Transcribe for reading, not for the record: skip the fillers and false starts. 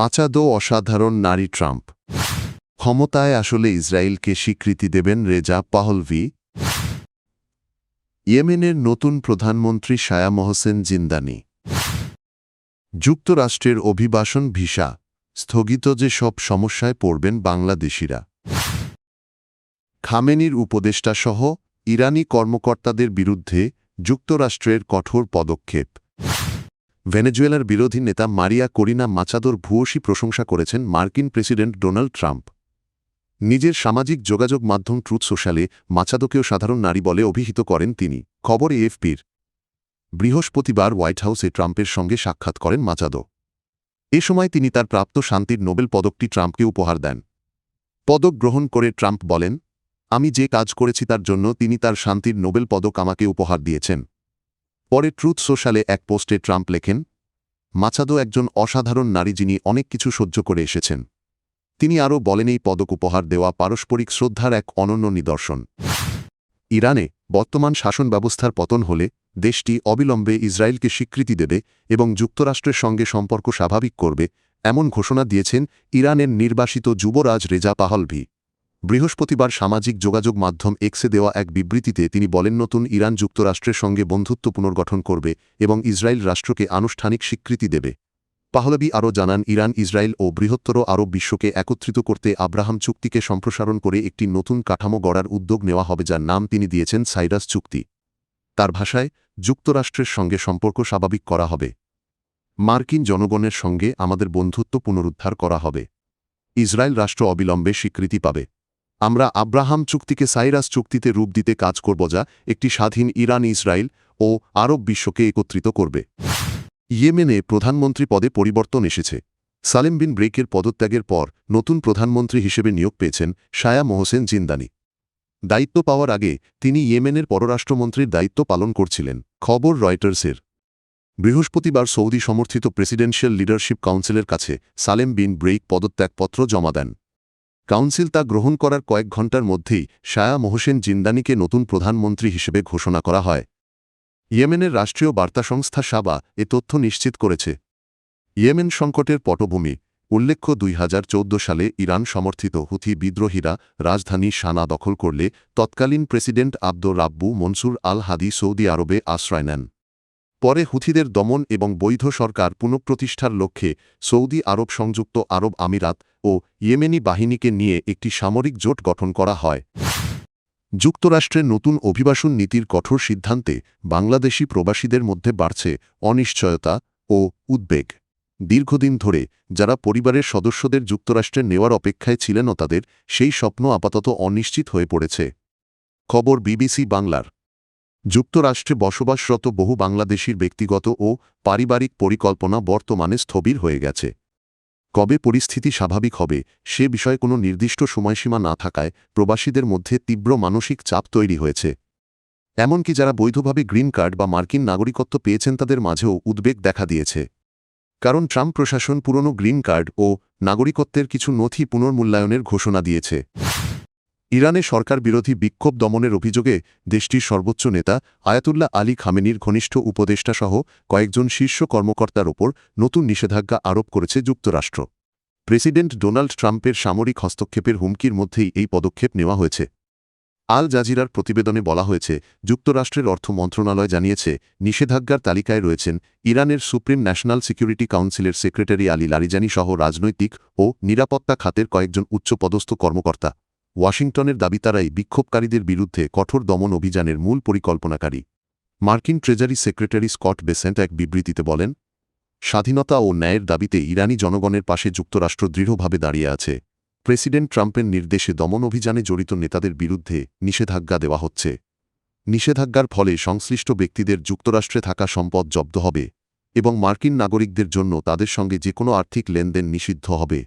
Machado অসাধারণ নারী Trump ক্ষমতায় আসলে ইসরায়েলকে স্বীকৃতি দেবেন রেজা পাহলভি। ইয়েমেনের নতুন প্রধানমন্ত্রী শায়া মোহসেন জিন্দানি। যুক্তরাষ্ট্রের অভিবাসন ভিসা স্থগিত, যে সব সমস্যায় পড়বেন বাংলাদেশিরা। খামেনির উপদেষ্টাসহ ইরানি কর্মকর্তাদের বিরুদ্ধে যুক্তরাষ্ট্রের কঠোর পদক্ষেপ। ভেনেজুয়েলার বিরোধী নেতা মারিয়া করিনা মাচাদোর ভূয়সী প্রশংসা করেছেন মার্কিন প্রেসিডেন্ট ডোনাল্ড ট্রাম্প। নিজের সামাজিক যোগাযোগ মাধ্যম ট্রুথ সোশ্যালে মাচাদোকেও সাধারণ নারী বলে অভিহিত করেন তিনি। খবর এএফপির। বৃহস্পতিবার হোয়াইট হাউসে ট্রাম্পের সঙ্গে সাক্ষাৎ করেন মাচাদো। এ সময় তিনি তার প্রাপ্ত শান্তির নোবেল পদকটি ট্রাম্পকে উপহার দেন। পদক গ্রহণ করে ট্রাম্প বলেন, আমি যে কাজ করেছি তার জন্য তিনি তার শান্তির নোবেল পদক আমাকে উপহার দিয়েছেন। পরে ট্রুথ সোশ্যালে এক পোস্টে ট্রাম্প লেখেন, মাচাদো একজন অসাধারণ নারী যিনি অনেক কিছু সহ্য করে এসেছেন। তিনি আরও বলেন, এই পদক উপহার দেওয়া পারস্পরিক শ্রদ্ধার এক অনন্য নিদর্শন। ইরানে বর্তমান শাসন ব্যবস্থার পতন হলে দেশটি অবিলম্বে ইসরায়েলকে স্বীকৃতি দেবে এবং যুক্তরাষ্ট্রের সঙ্গে সম্পর্ক স্বাভাবিক করবে, এমন ঘোষণা দিয়েছেন ইরানের নির্বাসিত যুবরাজ রেজা পাহলভি। বৃহস্পতিবার সামাজিক যোগাযোগ মাধ্যম এক্সে দেওয়া এক বিবৃতিতে তিনি বলেন, নতুন ইরান যুক্তরাষ্ট্রের সঙ্গে বন্ধুত্ব পুনর্গঠন করবে এবং ইসরায়েল রাষ্ট্রকে আনুষ্ঠানিক স্বীকৃতি দেবে। পাহলভি আরও জানান, ইরান ইসরায়েল ও বৃহত্তর আরব বিশ্বকে একত্রিত করতে আব্রাহাম চুক্তিকে সম্প্রসারণ করে একটি নতুন কাঠামো গড়ার উদ্যোগ নেওয়া হবে, যার নাম তিনি দিয়েছেন সাইরাস চুক্তি। তার ভাষায়, যুক্তরাষ্ট্রের সঙ্গে সম্পর্ক স্বাভাবিক করা হবে। মার্কিন জনগণের সঙ্গে আমাদের বন্ধুত্ব পুনরুদ্ধার করা হবে। ইসরায়েল রাষ্ট্র অবিলম্বে স্বীকৃতি পাবে। আমরা আব্রাহাম চুক্তিকে সাইরাস চুক্তিতে রূপ দিতে কাজ করব, যা একটি স্বাধীন ইরান, ইসরায়েল ও আরব বিশ্বকে একত্রিত করবে। ইয়েমেনে প্রধানমন্ত্রী পদে পরিবর্তন এসেছে। সালেম বিন ব্রেকের পদত্যাগের পর নতুন প্রধানমন্ত্রী হিসেবে নিয়োগ পেয়েছেন শায়া মোহসেন জিন্দানি। দায়িত্ব পাওয়ার আগে তিনি ইয়েমেনের পররাষ্ট্রমন্ত্রীর দায়িত্ব পালন করছিলেন। খবর রয়টার্সের। বৃহস্পতিবার সৌদি সমর্থিত প্রেসিডেন্সিয়াল লিডারশিপ কাউন্সিলের কাছে সালেম বিন ব্রেক পদত্যাগপত্র জমা দেন। কাউন্সিল তা গ্রহণ করার কয়েক ঘণ্টার মধ্যেই শায়া মোহসেন জিন্দানিকে নতুন প্রধানমন্ত্রী হিসেবে ঘোষণা করা হয়। ইয়েমেনের রাষ্ট্রীয় বার্তা সংস্থা সাবা এ তথ্য নিশ্চিত করেছে। ইয়েমেন সংকটের পটভূমি উল্লেখ্য, 2014 সালে ইরান সমর্থিত হুথি বিদ্রোহীরা রাজধানী সানা দখল করলে তৎকালীন প্রেসিডেন্ট আব্দুর রাব্বু মনসুর আল হাদি সৌদি আরবে আশ্রয় নেন। পরে হুথিদের দমন এবং বৈধ সরকার পুনঃপ্রতিষ্ঠার লক্ষ্যে সৌদি আরব, সংযুক্ত আরব আমিরাত ও ইয়েমেনি বাহিনীকে নিয়ে একটি সামরিক জোট গঠন করা হয়। যুক্তরাষ্ট্রের নতুন অভিবাসন নীতির কঠোর সিদ্ধান্তে বাংলাদেশি প্রবাসীদের মধ্যে বাড়ছে অনিশ্চয়তা ও উদ্বেগ। দীর্ঘদিন ধরে যারা পরিবারের সদস্যদের যুক্তরাষ্ট্রে নেওয়ার অপেক্ষায় ছিলেন, তাদের সেই স্বপ্ন আপাতত অনিশ্চিত হয়ে পড়েছে। খবর বিবিসি বাংলার। যুক্তরাষ্ট্রে বসবাসরত বহু বাংলাদেশির ব্যক্তিগত ও পারিবারিক পরিকল্পনা বর্তমানে স্থবির হয়ে গেছে। কবে পরিস্থিতি স্বাভাবিক হবে সে বিষয়ে কোনো নির্দিষ্ট সময়সীমা না থাকায় প্রবাসীদের মধ্যে তীব্র মানসিক চাপ তৈরি হয়েছে। এমনকি যারা বৈধভাবে গ্রিন কার্ড বা মার্কিন নাগরিকত্ব পেয়েছেন তাদের মাঝেও উদ্বেগ দেখা দিয়েছে। কারণ ট্রাম্প প্রশাসন পুরনো গ্রিন কার্ড ও নাগরিকত্বের কিছু নথি পুনর্মূল্যায়নের ঘোষণা দিয়েছে। ইরানে সরকার বিরোধী বিক্ষোভ দমনের অভিযোগে দেশটির সর্বোচ্চ নেতা আয়াতুল্লাহ আলী খামেনির ঘনিষ্ঠ উপদেষ্টাসহ কয়েকজন শীর্ষ কর্মকর্তার ওপর নতুন নিষেধাজ্ঞা আরোপ করেছে যুক্তরাষ্ট্র। প্রেসিডেন্ট ডোনাল্ড ট্রাম্পের সামরিক হস্তক্ষেপের হুমকির মধ্যেই এই পদক্ষেপ নেওয়া হয়েছে। আল জাজিরার প্রতিবেদনে বলা হয়েছে, যুক্তরাষ্ট্রের অর্থ মন্ত্রণালয় জানিয়েছে, নিষেধাজ্ঞার তালিকায় রয়েছেন ইরানের সুপ্রিম ন্যাশনাল সিকিউরিটি কাউন্সিলের সেক্রেটারি আলী লারিজানি সহ রাজনৈতিক ও নিরাপত্তা খাতের কয়েকজন উচ্চপদস্থ কর্মকর্তা। ওয়াশিংটনের দাবি, তারাই বিক্ষোভকারীদের বিরুদ্ধে কঠোর দমন অভিযানের মূল পরিকল্পনাকারী। মার্কিন ট্রেজারি সেক্রেটারি স্কট বেসেন্ট এক বিবৃতিতে বলেন, স্বাধীনতা ও ন্যায়ের দাবিতে ইরানি জনগণের পাশে যুক্তরাষ্ট্র দৃঢ়ভাবে দাঁড়িয়ে আছে। প্রেসিডেন্ট ট্রাম্পের নির্দেশে দমন অভিযানে জড়িত নেতাদের বিরুদ্ধে নিষেধাজ্ঞা দেওয়া হচ্ছে। নিষেধাজ্ঞার ফলে সংশ্লিষ্ট ব্যক্তিদের যুক্তরাষ্ট্রে থাকা সম্পদ জব্দ হবে এবং মার্কিন নাগরিকদের জন্য তাদের সঙ্গে যে কোনো আর্থিক লেনদেন নিষিদ্ধ হবে।